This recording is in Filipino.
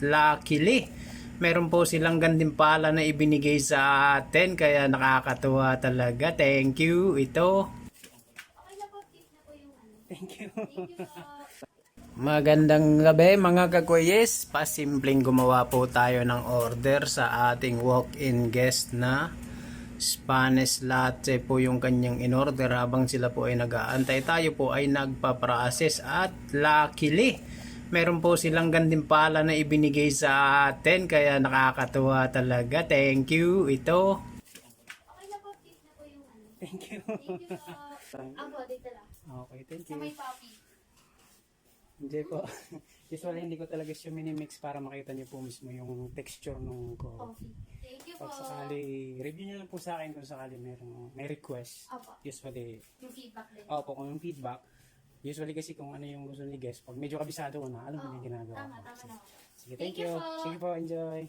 luckily, meron po silang gantimpala na ibinigay sa atin kaya nakakatuwa talaga. Thank you. Ito. Thank you. Magandang gabi mga kakwayes. Pasimpleng gumawa po tayo ng order sa ating walk-in guest na Spanish latte po yung kanyang in-order. Habang sila po ay nag-aantay, tayo po ay nagpa-process at luckily meron po silang gantimpala na ibinigay sa atin kaya nakakatuwa talaga. Thank you. Ito. Okay na po, tip na po yung ano. Thank you. Thank you po. Ako, dito lang. Okay, thank Sa you. may puppy. Hindi po. Usually hindi ko talaga siya minimix para makita niyo po mismo yung texture ng ko. Coffee. Thank you po. Pag sakali, review niyo lang po sa akin kung sakali may request. Opo. Usually, Yung feedback din. opo, kung yung feedback. Usually kasi kung ano yung gusto ni guest, pag medyo kabisado ko na, alam mo na yung ginagawa. Tama, tama na. Sige, thank you. Thank you po. Sige po, enjoy.